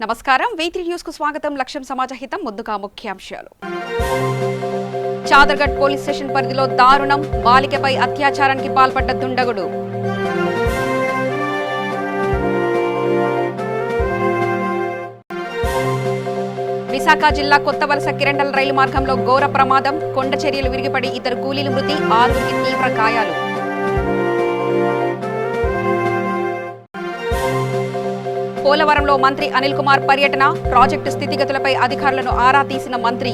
నమస్కారం V3 news కు స్వాగతం. లక్ష్యం సమాజహితం. ముందుగా ముఖ్యాంశాలు. చాదర్ఘట్ పోలీస్ స్టేషన్ పరిధిలో దారుణం. బాలికపై అత్యాచారానికి పాల్పడ్డ దుండగుడు. విశాఖ జిల్లా కొత్తవలస కిరండల్ రైలు మార్గంలో ఘోర ప్రమాదం. కొండ చర్యలు విరిగిపడి 2 కూలీలు మృతి, 6 తీవ్ర గాయాలు. పోలవరంలో మంత్రి అనిల్ కుమార్ పర్యటన. ప్రాజెక్టు స్థితిగతులపై అధికారులను ఆరా తీసిన మంత్రి.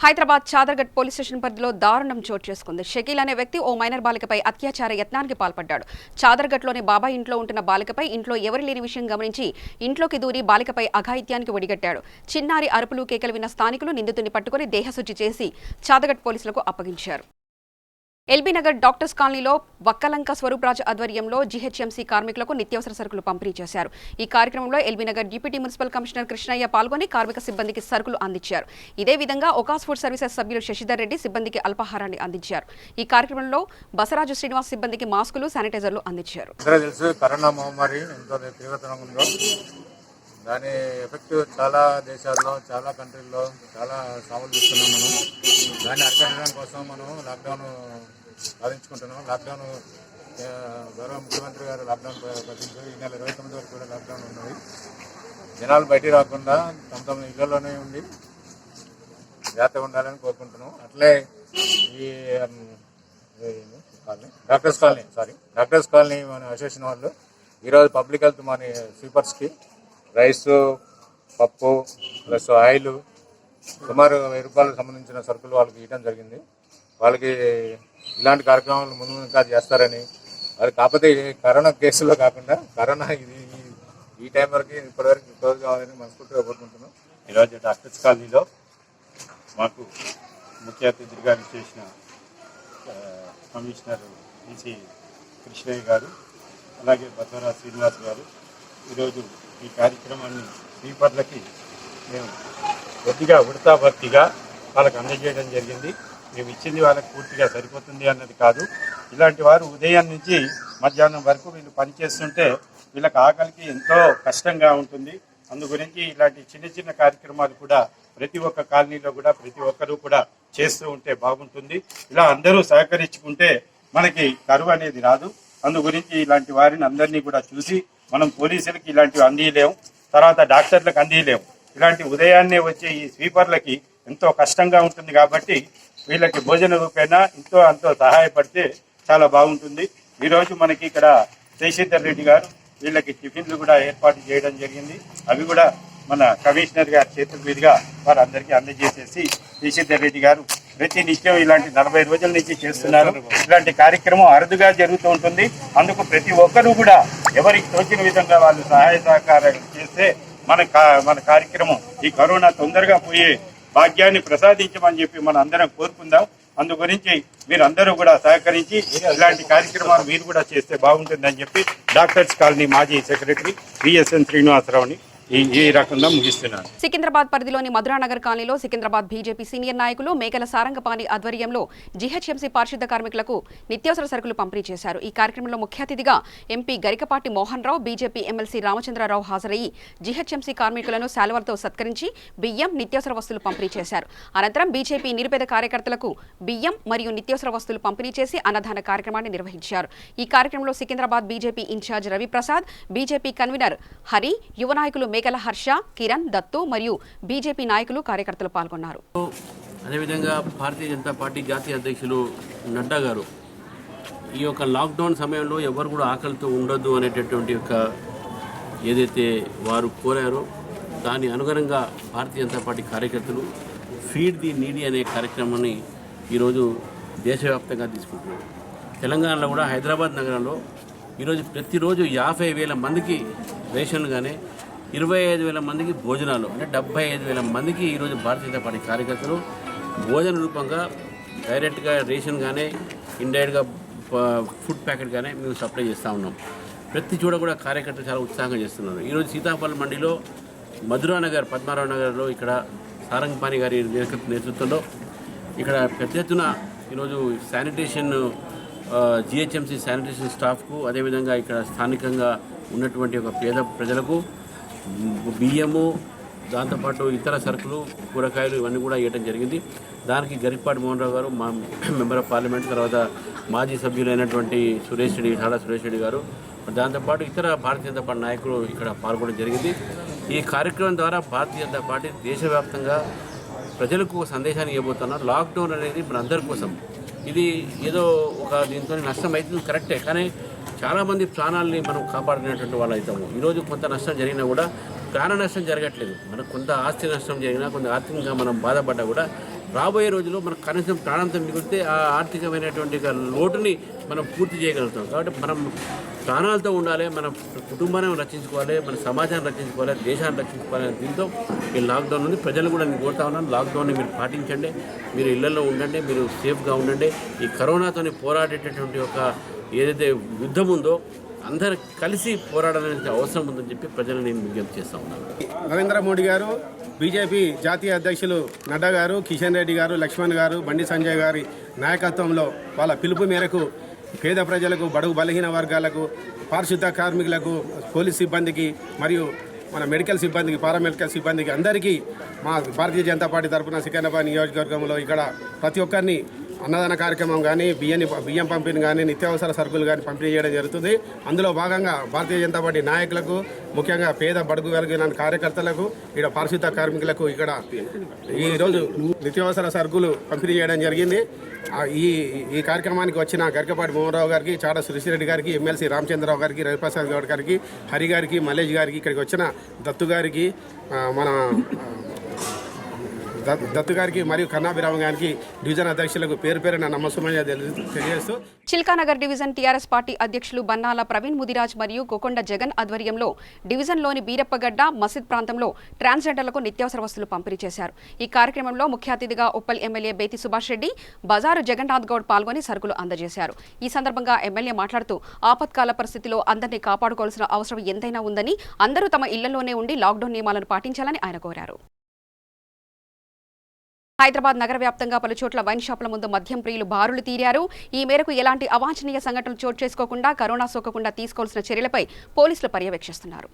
హైదరాబాద్ చాదర్ఘట్ పోలీస్ స్టేషన్ పరిధిలో దారుణం చోటు చేసుకుంది. షకీల్ అనే వ్యక్తి ఓ మైనర్ బాలికపై అత్యాచార యత్నానికి పాల్పడ్డాడు. చాదర్ఘట్లోని బాబాయ్ ఇంట్లో ఉంటున్న బాలికపై ఇంట్లో ఎవరు లేని విషయం గమనించి ఇంట్లోకి దూరి బాలికపై అఘాయిత్యానికి ఒడిగట్టాడు. చిన్నారి అరుపులు కేకలు విన్న స్థానికులు నిందితుడిని పట్టుకుని దేహశుద్ధి చేసి చాదర్ఘట్ పోలీసులకు అప్పగించారు. ఎల్బీ నగర్ డాక్టర్స్ కాలనీలో వక్కలంక స్వరూప్రాజ్ ఆధ్వర్యంలో జీహెచ్ఎంసీ కార్మికులకు నిత్యావసర సరుకులు పంపిణీ చేశారు. ఈ కార్యక్రమంలో LB Nagar deputy municipal commissioner Krishnaiah పాల్గొని కార్మిక సిబ్బందికి సరుకులు అందించారు. ఇదే విధంగా ఒకాస్ ఫుడ్ సర్వీసెస్ సభ్యులు శశిధర్ రెడ్డి సిబ్బందికి అల్పాహారాన్ని అందించారు. ఈ కార్యక్రమంలో బసరాజు శ్రీనివాస్ సిబ్బందికి మాస్కులు, శానిటైజర్లు అందించారు. దాని ఎఫెక్ట్ చాలా దేశాల్లో, చాలా కంట్రీల్లో చాలా సాగులు చూస్తున్నాం. మనం దాన్ని అరికట్టడం కోసం మనం లాక్డౌన్ సాధించుకుంటున్నాం. లాక్డౌన్ గౌరవ ముఖ్యమంత్రి గారు లాక్డౌన్ ప్రకటించారు. ఈ నెల 29 వరకు కూడా లాక్డౌన్ ఉన్నది. జనాలు బయటికి రాకుండా తమ ఇళ్లలోనే ఉండి జాగ్రత్తగా ఉండాలని కోరుకుంటున్నాం. అట్లే ఈ డాక్టర్స్ కాలనీ మన అసోసియేషన్ వాళ్ళు ఈరోజు పబ్లిక్ హెల్త్ మన స్వీపర్స్కి రైస్, పప్పు ప్లస్ ఆయిల్ సుమారు 1000 రూపాయలకు సంబంధించిన సరుకులు వాళ్ళకి ఇవ్వడం జరిగింది. వాళ్ళకి ఇలాంటి కార్యక్రమాలు ముందు ఇంకా చేస్తారని, అది కాకపోతే కరోనా కేసులో కాకుండా కరోనా ఈ టైం వరకు ఇప్పటివరకు క్లోజ్ కావాలని మనస్ఫూర్తిగా కోరుకుంటున్నాం. ఈరోజు డాక్టర్స్ కాలనీలో మాకు ముఖ్య అతిథిగా చేసిన కమిషనర్ ఈసీ కృష్ణయ్య గారు, అలాగే బసవరాజు శ్రీనివాస్ గారు ఈరోజు ఈ కార్యక్రమాన్ని స్వీపర్లకి మేము కొద్దిగా ఉడతా భక్తిగా వాళ్ళకి అందజేయడం జరిగింది. మేము ఇచ్చింది వాళ్ళకి పూర్తిగా సరిపోతుంది అన్నది కాదు. ఇలాంటి వారు ఉదయం నుంచి మధ్యాహ్నం వరకు వీళ్ళు పనిచేస్తుంటే వీళ్ళకి ఆకలికి ఎంతో కష్టంగా ఉంటుంది. అందు గురించి ఇలాంటి చిన్న చిన్న కార్యక్రమాలు కూడా ప్రతి ఒక్క కాలనీలో కూడా ప్రతి ఒక్కరూ కూడా చేస్తూ ఉంటే బాగుంటుంది. ఇలా అందరూ సహకరించుకుంటే మనకి కరువు అనేది రాదు. అందు గురించి ఇలాంటి వారిని అందరినీ కూడా చూసి మనం పోలీసులకి ఇలాంటివి అందియలేము, తర్వాత డాక్టర్లకు అందియలేము. ఇలాంటి ఉదయాన్నే వచ్చే ఈ స్వీపర్లకి ఎంతో కష్టంగా ఉంటుంది కాబట్టి వీళ్ళకి భోజన రూపేణా అంతో సహాయపడితే చాలా బాగుంటుంది. ఈరోజు మనకి ఇక్కడ శశిధర్ రెడ్డి గారు వీళ్ళకి టిఫిన్లు కూడా ఏర్పాటు చేయడం జరిగింది. అవి కూడా మన కమిషనర్ గారి చేతుల మీదుగా వారందరికీ అందజేసేసి శశిధర్ రెడ్డి గారు ప్రతి నిత్యం ఇలాంటి 40 రోజుల నుంచి చేస్తున్నారు. ఇలాంటి కార్యక్రమం అరుదుగా జరుగుతూ ఉంటుంది. అందుకు ప్రతి ఒక్కరూ కూడా ఎవరికి తోచిన విధంగా వాళ్ళు సహాయ సహకారాలు చేస్తే మన కార్యక్రమం ఈ కరోనా తొందరగా పోయే భాగ్యాన్ని ప్రసాదించమని చెప్పి మనం అందరం కోరుకుందాం. అందు గురించి మీరందరూ కూడా సహకరించి ఇలాంటి కార్యక్రమాలు మీరు కూడా చేస్తే బాగుంటుందని చెప్పి డాక్టర్స్ కాలనీ మాజీ సెక్రటరీ విఎస్ఎన్ శ్రీనివాసరావుని ఈ రకంగా ముగిస్తున్నాను. సికింద్రాబాద్ పరిధిలోని మధురానగర్ కాలనీలో సికింద్రాబాద్ బీజేపీ సీనియర్ నాయకులు మేకల సారంగపాణి ఆధ్వర్యంలో జీహెచ్ఎంసీ పారిశుద్ధ కార్మికులకు నిత్యావసర సరుకులు పంపిణీ చేశారు. ఈ కార్యక్రమంలో ముఖ్య అతిథిగా MP Garikapati Mohan Rao, BJP MLC Ramachandra Rao హాజరయ్యి GHMC కార్మికులను శాలువాలతో సత్కరించి బియ్యం, నిత్యావసర వస్తువులు పంపిణీ చేశారు. అనంతరం బీజేపీ నిరుపేద కార్యకర్తలకు బియ్యం మరియు నిత్యావసర వస్తువులు పంపిణీ చేసి అన్నదాన కార్యక్రమాన్ని నిర్వహించారు. ఈ కార్యక్రమంలో Secunderabad BJP in-charge Raviprasad, BJP convener Hari, యువ నాయకులు మేకల హర్ష, కిరణ్, దత్తు మరియు బీజేపీ నాయకులు, కార్యకర్తలు పాల్గొన్నారు. అదేవిధంగా భారతీయ జనతా పార్టీ జాతీయ అధ్యక్షులు నడ్డా గారు ఈ యొక్క లాక్డౌన్ సమయంలో ఎవరు కూడా ఆకలితో ఉండొద్దు అనేటటువంటి యొక్క ఏదైతే వారు కోరారో దాని అనుగుణంగా భారతీయ జనతా పార్టీ కార్యకర్తలు ఫీడ్ ది నీడీ అనే కార్యక్రమాన్ని ఈరోజు దేశవ్యాప్తంగా తీసుకుంటున్నారు. తెలంగాణలో కూడా హైదరాబాద్ నగరంలో ఈరోజు ప్రతిరోజు 50,000 మందికి రేషన్ కానీ 25,000 మందికి భోజనాలు అంటే 75,000 మందికి ఈరోజు భారతీయ జనతా పార్టీ కార్యకర్తలు భోజన రూపంగా డైరెక్ట్గా రేషన్ కానీ ఇండైరెక్ట్గా ఫుడ్ ప్యాకెట్ కానీ మేము సప్లై చేస్తూ ఉన్నాం. ప్రతి చోట కూడా కార్యకర్తలు చాలా ఉత్సాహంగా చేస్తున్నారు. ఈరోజు సీతాఫలం మండిలో మధురానగర్, పద్మారావు నగర్లో ఇక్కడ సారంగపాణి గారి నేతృత్వంలో ఇక్కడ పెద్ద ఎత్తున ఈరోజు శానిటేషన్ జిహెచ్ఎంసీ శానిటేషన్ స్టాఫ్కు, అదేవిధంగా ఇక్కడ స్థానికంగా ఉన్నటువంటి ఒక పేద ప్రజలకు బియ్యము, దాంతోపాటు ఇతర సరుకులు, కూరగాయలు ఇవన్నీ కూడా ఇవ్వడం జరిగింది. దానికి గరికపాటి మోహన్ రావు గారు, మా మెంబర్ ఆఫ్ పార్లమెంట్, తర్వాత మాజీ సభ్యులైనటువంటి సాడా సురేష్ రెడ్డి గారు, దాంతోపాటు ఇతర భారతీయ జనతా పార్టీ నాయకులు ఇక్కడ పాల్గొనడం జరిగింది. ఈ కార్యక్రమం ద్వారా భారతీయ జనతా పార్టీ దేశవ్యాప్తంగా ప్రజలకు ఒక సందేశాన్ని ఇవ్వబోతున్నారు. లాక్డౌన్ అనేది మన అందరి కోసం. ఇది ఏదో ఒక దీంతో నష్టం అవుతుంది కరెక్టే, కానీ చాలామంది ప్రాణాలని మనం కాపాడినటువంటి వాళ్ళు అవుతాము. ఈరోజు కొంత నష్టం జరిగినా కూడా ప్రాణ నష్టం జరగట్లేదు. మనకు కొంత ఆస్తి నష్టం జరిగినా, కొంత ఆర్థికంగా మనం బాధపడ్డా కూడా రాబోయే రోజుల్లో మనకు కనీసం ప్రాణంతో మిగిలితే ఆ ఆర్థికమైనటువంటి లోటుని మనం పూర్తి చేయగలుగుతాం. కాబట్టి మనం ప్రాణాలతో ఉండాలి, మన కుటుంబాన్ని రక్షించుకోవాలి, మన సమాజాన్ని రక్షించుకోవాలి, దేశాన్ని రక్షించుకోవాలి. దీంతో ఈ లాక్డౌన్ నుండి ప్రజలు కూడా నేను కోరుతా ఉన్నాను, లాక్డౌన్ని మీరు పాటించండి, మీరు ఇళ్లలో ఉండండి, మీరు సేఫ్గా ఉండండి. ఈ కరోనాతో పోరాడేటటువంటి ఒక ఏదైతే యుద్ధం ఉందో అందరూ కలిసి పోరాడాలని అవసరం ఉందని చెప్పి ప్రజలను నేను విజ్ఞప్తి చేస్తా ఉన్నాను. నరేంద్ర మోడీ గారు, బీజేపీ జాతీయ అధ్యక్షులు నడ్డా గారు, కిషన్ రెడ్డి గారు, లక్ష్మణ్ గారు, బండి సంజయ్ గారి నాయకత్వంలో వాళ్ళ పిలుపు మేరకు పేద ప్రజలకు, బడుగు బలహీన వర్గాలకు, పారిశుద్ధ కార్మికులకు, పోలీస్ సిబ్బందికి మరియు మన మెడికల్ సిబ్బందికి, పారామెడికల్ సిబ్బందికి అందరికీ మా భారతీయ జనతా పార్టీ తరఫున సికింద్రాబాద్ నియోజకవర్గంలో ఇక్కడ ప్రతి ఒక్కరిని అన్నదాన కార్యక్రమం కానీ, బియ్యం పంపిణీ కానీ, నిత్యావసర సరుకులు కానీ పంపిణీ చేయడం జరుగుతుంది. అందులో భాగంగా భారతీయ జనతా పార్టీ నాయకులకు, ముఖ్యంగా పేద బడుగు వర్గాల కార్యకర్తలకు, ఇక్కడ పారిశుద్ధ కార్మికులకు ఇక్కడ ఈరోజు నిత్యావసర సరుకులు పంపిణీ చేయడం జరిగింది. ఈ కార్యక్రమానికి వచ్చిన గరికపాటి మోహన్ రావు గారికి, చాడా సురేష్ గారికి, ఎమ్మెల్సీ రామచంద్రరావు గారికి, రవిప్రసాద్ గౌడ్ గారికి, హరి గారికి, మల్లేష్ గారికి, ఇక్కడికి వచ్చిన దత్తు గారికి, మన దత్తు గారికి మరియు కన్నాభిరామ గారికి, డివిజన్ అధ్యక్షులకు పేరు పేరున నమస్సుమని తెలియజేస్తూ చిల్కానగర్ డివిజన్ టీఆర్ఎస్ పార్టీ అధ్యక్షులు బన్నాల ప్రవీణ్ ముదిరాజ్ మరియు కొకొండ జగన్ ఆధ్వర్యంలో డివిజన్లోని బీరప్పగడ్డ మసీద్ ప్రాంతంలో ట్రాన్స్జెండర్లకు నిత్యావసర వస్తువులు పంపిణీ చేశారు. ఈ కార్యక్రమంలో ముఖ్య అతిథిగా ఉప్పల్ ఎమ్మెల్యే బేతి సుభాష్ రెడ్డి, బజారు జగన్నాథ్ గౌడ్ పాల్గొని సరుకులు అందజేశారు. ఈ సందర్భంగా ఎమ్మెల్యే మాట్లాడుతూ ఆపత్కాల పరిస్థితిలో అందరినీ కాపాడుకోవాల్సిన అవసరం ఎంతైనా ఉందని, అందరూ తమ ఇళ్లలోనే ఉండి లాక్డౌన్ నియమాలను పాటించాలని ఆయన కోరారు. హైదరాబాద్ నగర వ్యాప్తంగా పలు చోట్ల వైన్ షాపుల ముందు మద్యం ప్రియులు బారులు తీరారు. ఈ మేరకు ఎలాంటి అవాంఛనీయ సంఘటనలు చోటు చేసుకోకుండా, కరోనా సోకకుండా తీసుకోవాల్సిన చర్యలపై పోలీసులు పర్యవేక్షిస్తున్నారు.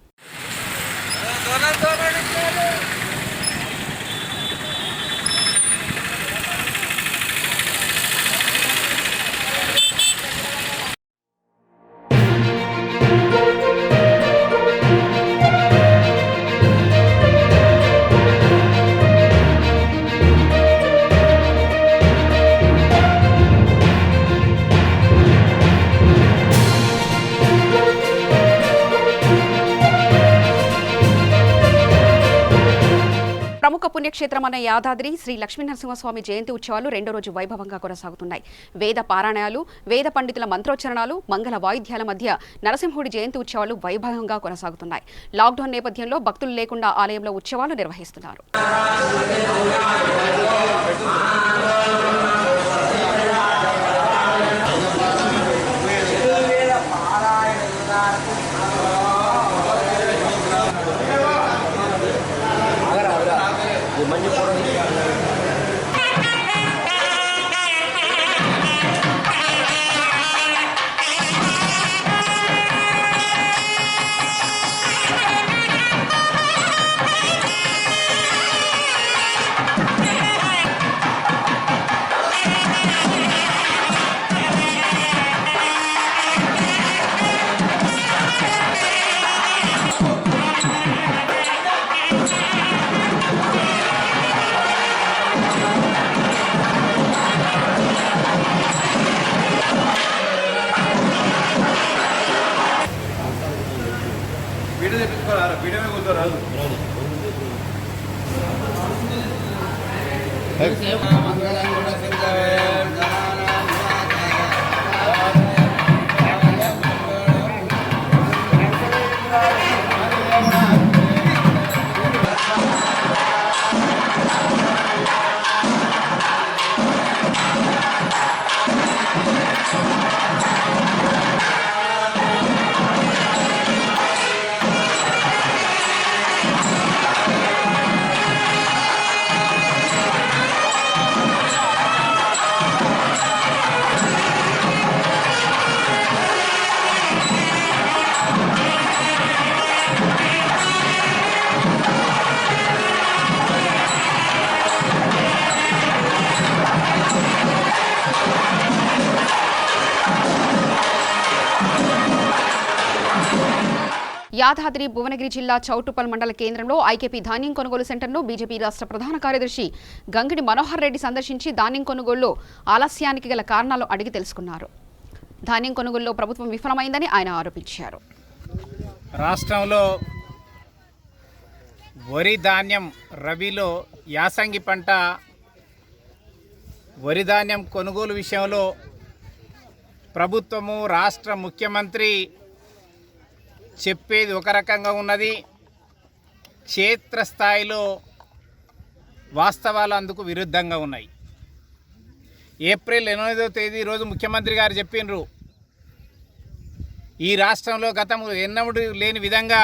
ప్రముఖ పుణ్యక్షేత్రమైన యాదాద్రి శ్రీ లక్ష్మీనరసింహస్వామి జయంతి ఉత్సవాలు రెండో రోజు వైభవంగా కొనసాగుతున్నాయి. వేద పారాయణాలు, వేద పండితుల మంత్రోచ్చరణాలు, మంగళ వాయిద్యాల మధ్య నరసింహుడి జయంతి ఉత్సవాలు వైభవంగా కొనసాగుతున్నాయి. లాక్డౌన్ నేపథ్యంలో భక్తులు లేకుండా ఆలయంలో ఉత్సవాలు నిర్వహిస్తున్నారు. యాదాద్రి భువనగిరి జిల్లా చౌటుప్పల్ మండల కేంద్రంలో ఐకేపీ ధాన్యం కొనుగోలు సెంటర్ను బీజేపీ రాష్ట్ర ప్రధాన కార్యదర్శి గంగిడి మనోహర్ రెడ్డి సందర్శించి ధాన్యం కొనుగోలులో ఆలస్యానికి గల కారణాలు అడిగి తెలుసుకున్నారు. ధాన్యం కొనుగోలులో ప్రభుత్వం విఫలమైందని ఆయన ఆరోపించారు. రాష్ట్రంలో వరి ధాన్యం రబీలో యాసంగి పంట వరి ధాన్యం కొనుగోలు విషయంలో ప్రభుత్వము రాష్ట్ర ముఖ్యమంత్రి చెప్పేది ఒక రకంగా ఉన్నది, క్షేత్రస్థాయిలో వాస్తవాలు అందుకు విరుద్ధంగా ఉన్నాయి. ఏప్రిల్ 8వ తేదీ రోజు ముఖ్యమంత్రి గారు చెప్పినారు, ఈ రాష్ట్రంలో గతం ఎన్నడూ లేని విధంగా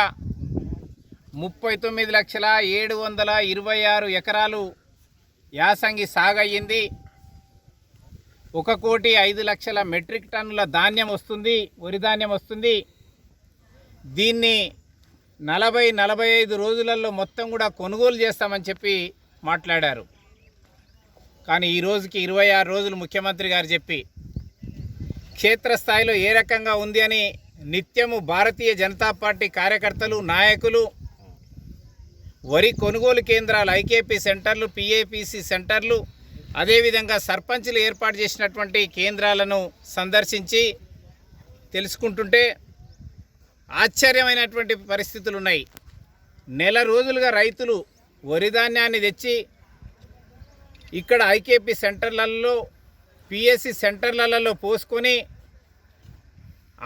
39,726 ఎకరాలు యాసంగి సాగయ్యింది. 1,05,00,000 మెట్రిక్ టన్నుల ధాన్యం వస్తుంది, వరి ధాన్యం వస్తుంది. దీన్ని 40-45 రోజులలో మొత్తం కూడా కొనుగోలు చేస్తామని చెప్పి మాట్లాడారు. కానీ ఈ రోజుకి 26 రోజులు ముఖ్యమంత్రి గారు చెప్పి క్షేత్రస్థాయిలో ఏ రకంగా ఉంది అని నిత్యము భారతీయ జనతా పార్టీ కార్యకర్తలు, నాయకులు వరి కొనుగోలు కేంద్రాలు, ఐకేపీ సెంటర్లు, పిఏపిసి సెంటర్లు, అదేవిధంగా సర్పంచులు ఏర్పాటు చేసినటువంటి కేంద్రాలను సందర్శించి తెలుసుకుంటుంటే ఆశ్చర్యమైనటువంటి పరిస్థితులు ఉన్నాయి. నెల రోజులుగా రైతులు వరి ధాన్యాన్ని తెచ్చి ఇక్కడ ఐకేపీ సెంటర్లలో, పిఎస్సి సెంటర్లలో పోసుకొని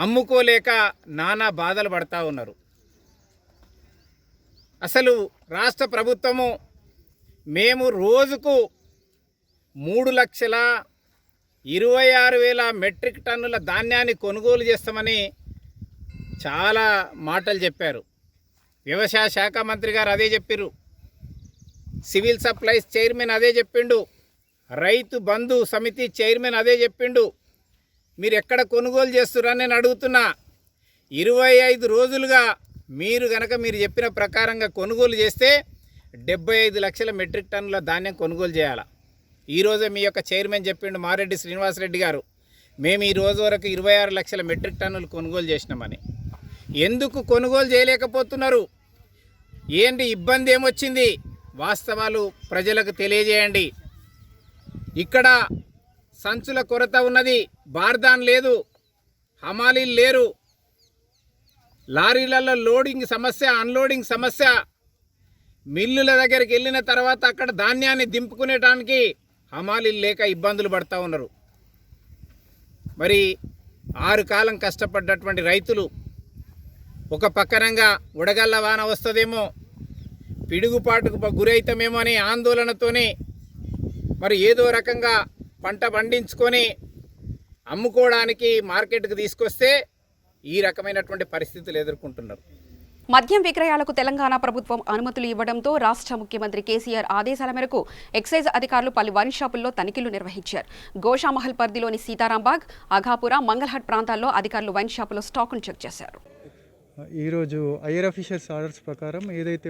అమ్ముకోలేక నానా బాధలు పడతా ఉన్నారు. అసలు రాష్ట్ర ప్రభుత్వము మేము రోజుకు 3,26,000 మెట్రిక్ టన్నుల ధాన్యాన్ని కొనుగోలు చేస్తామని చాలా మాటలు చెప్పారు. వ్యవసాయ శాఖ మంత్రి గారు అదే చెప్పారు, సివిల్ సప్లైస్ చైర్మన్ అదే చెప్పిండు, రైతు బంధు సమితి చైర్మన్ అదే చెప్పిండు. మీరు ఎక్కడ కొనుగోలు చేస్తున్నారని నేను అడుగుతున్నా. 25 రోజులుగా మీరు చెప్పిన ప్రకారంగా కొనుగోలు చేస్తే 75 లక్షల మెట్రిక్ టన్నుల ధాన్యం కొనుగోలు చేయాలి. ఈరోజే మీ యొక్క చైర్మన్ చెప్పిండు మారెడ్డి శ్రీనివాసరెడ్డి గారు, మేము ఈ రోజు వరకు 26 లక్షల మెట్రిక్ టన్నులు కొనుగోలు చేసినామని. ఎందుకు కొనుగోలు చేయలేకపోతున్నారు? ఏంటి ఇబ్బంది ఏమొచ్చింది? వాస్తవాలు ప్రజలకు తెలియజేయండి. ఇక్కడ సంచుల కొరత ఉన్నది, బార్దాన్ లేదు, హమాలీలు లేరు, లారీలలో లోడింగ్ సమస్య, అన్లోడింగ్ సమస్య, మిల్లుల దగ్గరికి వెళ్ళిన తర్వాత అక్కడ ధాన్యాన్ని దింపుకునేటానికి హమాలీలు లేక ఇబ్బందులు పడుతూ ఉన్నారు. మరి 6 కాలం కష్టపడ్డటువంటి రైతులు ఒక పక్కనంగా ఉడగళ్ళ వాన వస్తుందేమో, పిడుగుపాటుకు గురైతామేమో అని ఆందోళనతోనే మరి ఏదో రకంగా పంట పండించుకొని అమ్ముకోవడానికి మార్కెట్కి తీసుకొస్తే ఈ రకమైనటువంటి పరిస్థితులు ఎదుర్కొంటున్నారు. మద్యం విక్రయాలకు తెలంగాణ ప్రభుత్వం అనుమతులు ఇవ్వడంతో రాష్ట్ర ముఖ్యమంత్రి కేసీఆర్ ఆదేశాల మేరకు ఎక్సైజ్ అధికారులు పలు వైన్ షాపుల్లో తనిఖీలు నిర్వహించారు. గోషామహల్ పరిధిలోని సీతారాంబాగ్, అఘాపుర, మంగళహట్ ప్రాంతాల్లో అధికారులు వైన్ షాపులో స్టాకును చెక్ చేశారు. ఈరోజు ఐఆర్ ఆఫీసర్స్ ఆర్డర్స్ ప్రకారం ఏదైతే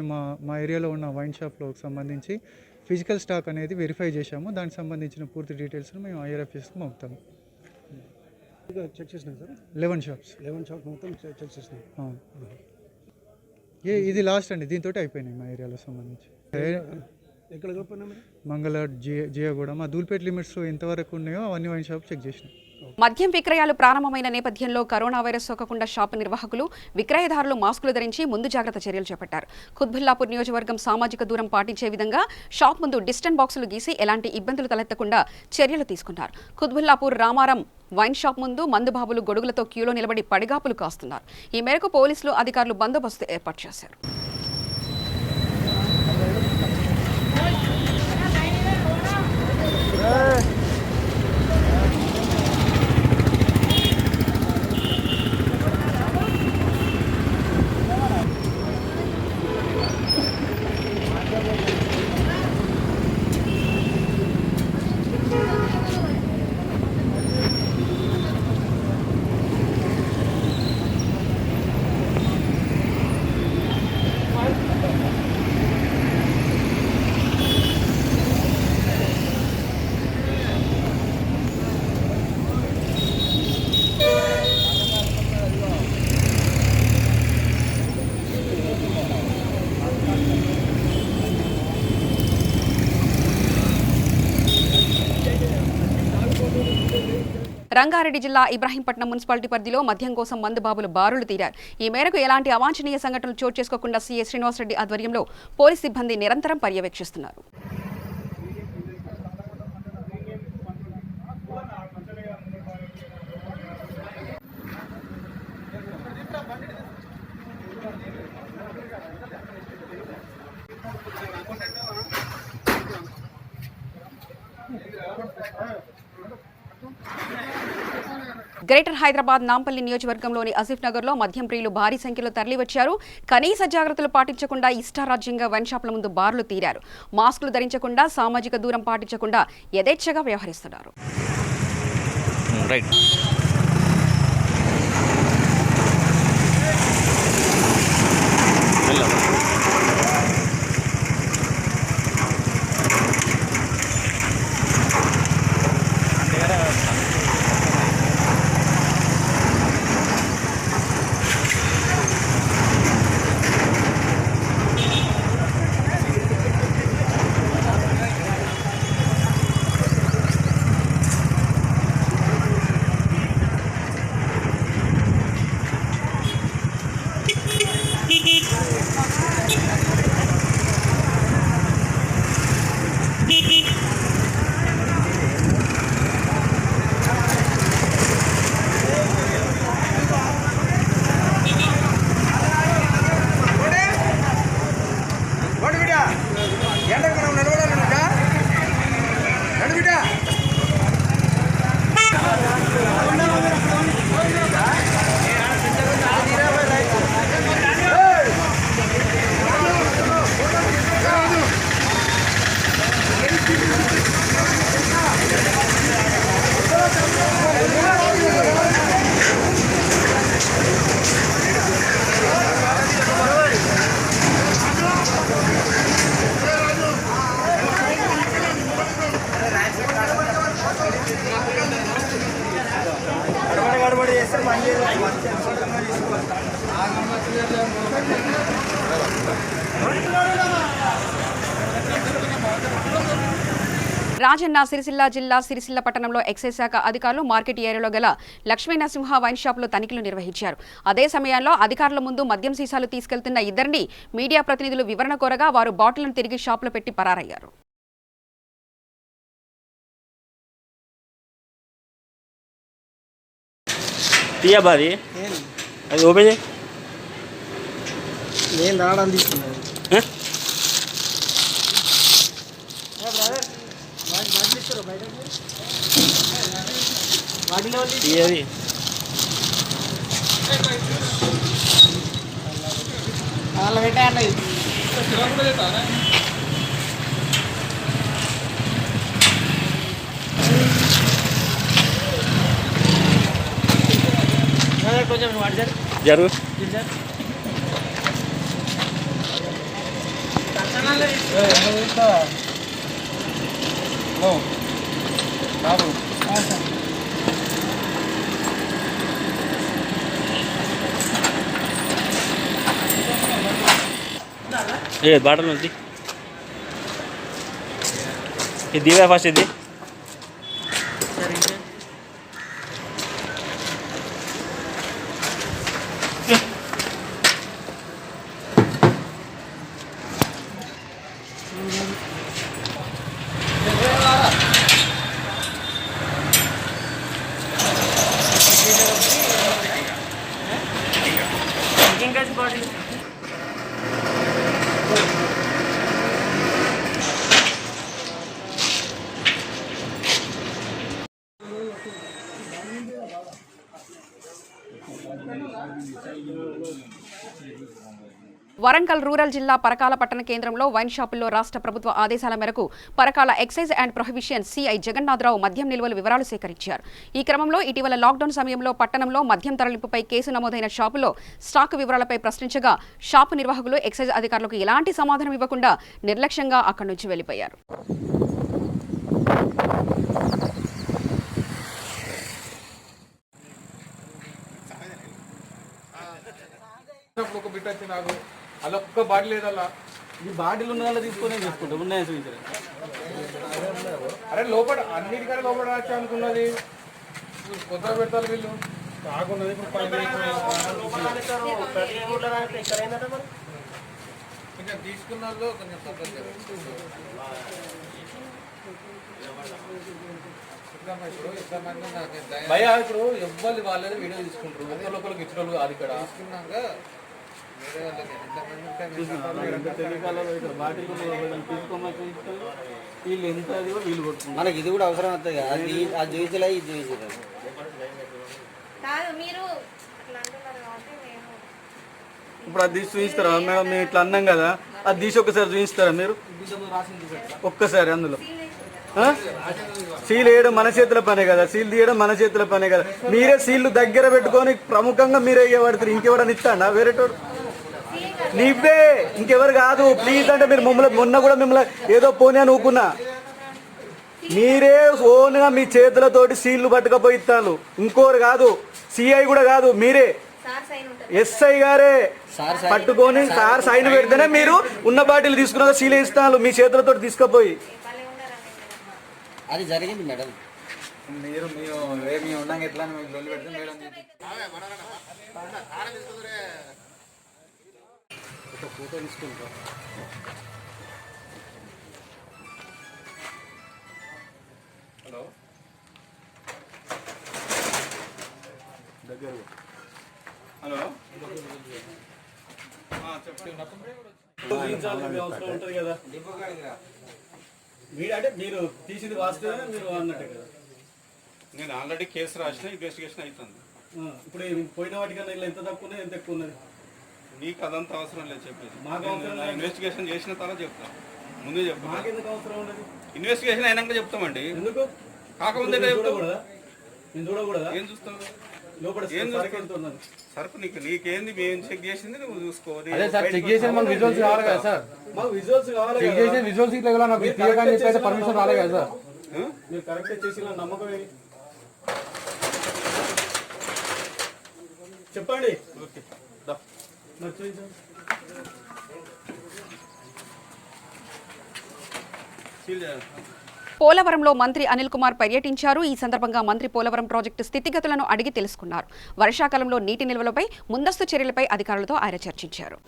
మా ఏరియాలో ఉన్న వైన్ షాప్లోకి సంబంధించి ఫిజికల్ స్టాక్ అనేది వెరిఫై చేశామో దానికి సంబంధించిన పూర్తి డీటెయిల్స్ను మేము ఐఆర్ ఆఫీసర్స్కి పంపుతాము. చెక్ చేసినాం సార్, 11 షాప్స్ మొత్తం చెక్ చేసినాం. ఇది లాస్ట్ అండి, దీంతో అయిపోయినాయి మా ఏరియాలో సంబంధించి. ఎక్కడ మంగళహట్, జియాగూడ, మా దూల్పేట లిమిట్స్లో ఎంతవరకు ఉన్నాయో అవన్నీ వైన్ షాప్ చెక్ చేసినాం. మద్యం విక్రయాలు ప్రారంభమైన నేపథ్యంలో కరోనా వైరస్ సోకకుండా షాపు నిర్వాహకులు, విక్రయదారులు మాస్కులు ధరించి ముందు జాగ్రత్త చర్యలు చేపట్టారు. కుత్బుల్లాపూర్ నియోజకవర్గం సామాజిక దూరం పాటించే విధంగా షాప్ ముందు డిస్టెన్స్ బాక్సులు గీసి ఎలాంటి ఇబ్బందులు తలెత్తకుండా చర్యలు తీసుకున్నారు. కుత్బుల్లాపూర్ రామారం వైన్ షాప్ ముందు మందుబాబులు గొడుగులతో క్యూలో నిలబడి పడిగాపులు కాస్తున్నారు. ఈ మేరకు పోలీసులు, అధికారులు బందోబస్తు ఏర్పాటు చేశారు. రంగారెడ్డి జిల్లా ఇబ్రాహీంపట్నం మున్సిపాలిటీ పరిధిలో మద్యం కోసం మందు బాబులు బారులు తీరారు. ఈ మేరకు ఎలాంటి అవాంఛనీయ సంఘటనలు చోటు చేసుకోకుండా సీఐ శ్రీనివాసరెడ్డి ఆధ్వర్యంలో పోలీస్ సిబ్బంది నిరంతరం పర్యవేక్షిస్తున్నారు. గ్రేటర్ హైదరాబాద్ నాంపల్లి నియోజకవర్గంలోని ఆసిఫ్ నగర్లో మద్యం ప్రియులు భారీ సంఖ్యలో తరలివచ్చారు. కనీస జాగ్రత్తలు పాటించకుండా ఇష్టారాజ్యంగా వైన్ షాపుల ముందు బార్లు తీరారు. మాస్కులు ధరించకుండా, సామాజిక దూరం పాటించకుండా యథేచ్ఛగా వ్యవహరిస్తున్నారు. రాజన్న సిరిసిల్ల జిల్లా సిరిసిల్ల పట్టణంలో ఎక్సైజ్ శాఖ అధికారులు మార్కెట్ ఏరియాలో గల లక్ష్మీ నరసింహ వైన్ షాపులో తనిఖీలు నిర్వహించారు. అదే సమయంలో అధికారుల ముందు మద్యం సీసాలు తీసుకెళ్తున్న ఇద్దరిని మీడియా ప్రతినిధులు వివరణ కోరగా వారు బాటిళ్లను తిరిగి షాపులో పెట్టి పరారయ్యారు. జరుగు ఏ బాటలు ఉంది ఇది దివా ఫస్ట్ ఇది వరంగల్ రూరల్ జిల్లా పరకాల పట్టణ కేంద్రంలో వైన్ షాపుల్లో రాష్ట్ర ప్రభుత్వ ఆదేశాల మేరకు Parakala excise and prohibition CI Jagannatharao మద్యం నిల్వల వివరాలు సేకరించారు. ఈ క్రమంలో ఇటీవల లాక్డౌన్ సమయంలో పట్టణంలో మద్యం తరలింపుపై కేసు నమోదైన షాపులో స్టాక్ వివరాలపై ప్రశ్నించగా షాపు నిర్వాహకులు ఎక్సైజ్ అధికారులకు ఎలాంటి సమాధానం ఇవ్వకుండా నిర్లక్ష్యంగా అక్కడి నుంచి వెళ్లిపోయారు. ఒక బిట్ వచ్చి నాకు అలా ఒక్క బాటిల్ లేదల్లా ఈ బాటిల్ ఉన్న వాళ్ళ తీసుకొని చేసుకుంటాం ఉన్నాయని చూపించారు. అరే లోపల అన్నిటికన్నా లోపల రాచ్చు అనుకున్నది కొత్తగా పెడతారు వీళ్ళు. కాకున్నది ఇప్పుడు కొంచెం తీసుకున్న వాళ్ళు కొంచెం తొందరగా భయ్యా ఇప్పుడు ఎవ్వరు వాళ్ళని వీడియో తీసుకుంటారు, ఒకరికి ఇచ్చిన వాళ్ళు కాదు. ఇక్కడ తీసుకున్నాక వేరే వాళ్ళకి వీళ్ళు ఎంత అది కూడా వీళ్ళు కొడుతుంది. మనకి ఇది కూడా అవసరం అవుతుంది కదా, అది చూపించలే ఇది చూపించలేదు. ఇప్పుడు అది తీసి చూపిస్తారా మేడం? మేము ఇట్లా అన్నాం కదా, అది తీసి ఒక్కసారి చూపిస్తారా మీరు? ఒక్కసారి అందులో సీల్ వేయడం మన చేతుల పనే కదా, సీల్ తీయడం మన చేతుల పనే కదా. మీరే సీళ్లు దగ్గర పెట్టుకొని ప్రముఖంగా మీరే ఇవ్వబడతారు. ఇంకెవడని ఇస్తాడా వేరేటోడు? నీవే, ఇంకెవరు కాదు. ప్లీజ్ అంటే మీరు మమ్మల్ని మొన్న కూడా మిమ్మల్ని ఏదో పోనీ అని ఊకున్నా. మీరే ఓన్గా మీ చేతులతోటి సీళ్లు పట్టుకపోయి ఇస్తాను. ఇంకోరు కాదు, సిఐ కూడా కాదు, మీరే ఎస్ఐ గారే పట్టుకొని సార్ సైన్ పెడితేనే మీరు ఉన్న బాటిల్ తీసుకున్నాక సీల్ ఇస్తాను మీ చేతులతో తీసుకుపోయి. అది జరిగింది మేడం. మీరు మేము ఉన్నాక ఎట్లా పెడితే మేడం ఫోటో తీసుకుంటాం. హలో దగ్గర హలో అవసరం ఉంటుంది కదా. అంటే మీరు తీసింది వాస్తవమే మీరు అన్నట్టు కదా. నేను ఆల్రెడీ కేసు రాసిన, ఇన్వెస్టిగేషన్ అవుతుంది. ఇప్పుడు పోయిన వాటికన్నా ఇలా ఎంత తక్కువ ఉన్నది, ఎంత ఎక్కువ ఉన్నది? నీకు అదంతా అవసరం లేదు చెప్పేసి. మాకు అవసరం లేదు. ఇన్వెస్టిగేషన్ చేసిన తర్వాత చెప్తాం, ముందే చెప్తాం. మాకెందుకు అవసరం ఉండదు? ఇన్వెస్టిగేషన్ అయినాక చెప్తామండి. ఎందుకు కాకముందే చూడకూడదా? నేను చూడకూడదా? ఏం చూస్తావు? లోపల ఏం సరుకు ఎంత ఉన్నది? సరుకు నీకేంది మేము చెక్ చేసింది నువ్వు చూసుకో. చెక్ చేసిన మనకు విజువల్స్ కావాలి కదా సార్. మాకు విజువల్స్ కావాలి. చెక్ చేసిన విజువల్స్ ఇట్లా నాకు చెప్పేసి పర్మిషన్ రాలేదు కదా సార్. మీరు కరెక్ట్ చేసి నమ్మకం ఏంటి చెప్పండి. ఓకే మరి చూపించండి. సీల్ చేయాలి. పోలవరంలో మంత్రి అనిల్ కుమార్ పర్యటించారు. ఈ సందర్భంగా మంత్రి పోలవరం ప్రాజెక్టు స్థితిగతులను అడిగి తెలుసుకున్నారు. వర్షాకాలంలో నీటి నిల్వలపై ముందస్తు చర్యలపై అధికారులతో ఆయన చర్చించారు.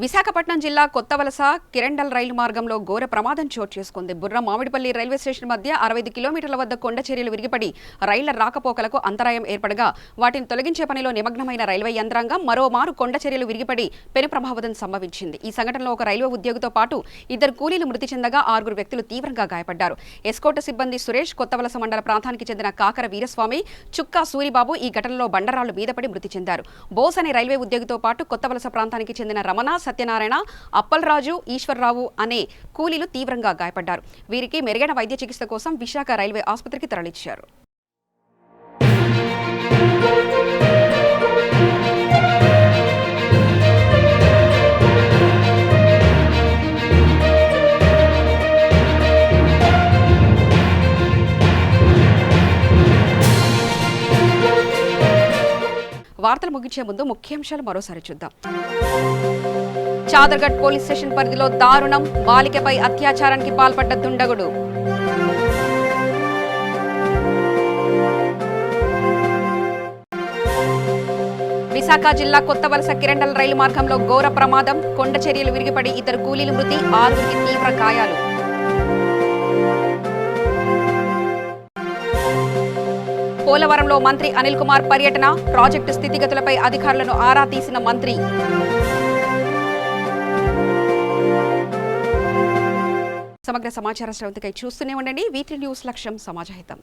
విశాఖపట్నం జిల్లా కొత్తవలస కిరండల్ రైలు మార్గంలో ఘోర ప్రమాదం చోటు చేసుకుంది. బుర్ర మామిడిపల్లి రైల్వే స్టేషన్ మధ్య 65 కిలోమీటర్ల వద్ద కొండ చర్యలు విరిగిపడి రైళ్ల రాకపోకలకు అంతరాయం ఏర్పడగా వాటిని తొలగించే పనిలో నిమగ్నమైన రైల్వే యంత్రాంగం మరోమారు కొండ చర్యలు విరిగిపడి పెను ప్రమాదం సంభవించింది. ఈ సంఘటనలో ఒక రైల్వే ఉద్యోగితో పాటు 2 కూలీలు మృతి చెందగా 6 వ్యక్తులు తీవ్రంగా గాయపడ్డారు. ఎస్కోట సిబ్బంది సురేష్, కొత్తవలస మండల ప్రాంతానికి చెందిన కాకర వీరస్వామి, చుక్కా సూరిబాబు ఈ ఘటనలో బండరాళ్లు మీద పడి మృతి చెందారు. బోస్ అనే రైల్వే ఉద్యోగితో పాటు కొత్తవలస ప్రాంతానికి చెందిన రమణ, సత్యనారాయణ, అప్పల్రాజు, ఈశ్వర్రావు అనే కూలీలు తీవ్రంగా గాయపడ్డారు. వీరికి మెరుగైన వైద్య చికిత్స కోసం విశాఖ రైల్వే ఆసుపత్రికి తరలించారు. వార్తలు ముగించే ముందు ముఖ్యాంశాలు మరోసారి చూద్దాం. చాదర్ఘట్ పోలీస్ స్టేషన్ పరిధిలో దారుణం, బాలికపై అత్యాచారానికి పాల్పడ్డ దుండగుడు. విశాఖ జిల్లా కొత్తవలస కిరండల్ రైలు మార్గంలో ఘోర ప్రమాదం, కొండ చర్యలు విరిగిపడి 2 కూలీలు మృతి, 6 తీవ్ర గాయాలు. పోలవరంలో మంత్రి అనిల్ కుమార్ పర్యటన, ప్రాజెక్టు స్థితిగతులపై అధికారులను ఆరా తీసిన మంత్రి. సమగ్ర సమాచార శ్రవంతికై చూస్తూనే ఉండండి. వీటి న్యూస్ లక్ష్యం సమాజహితం.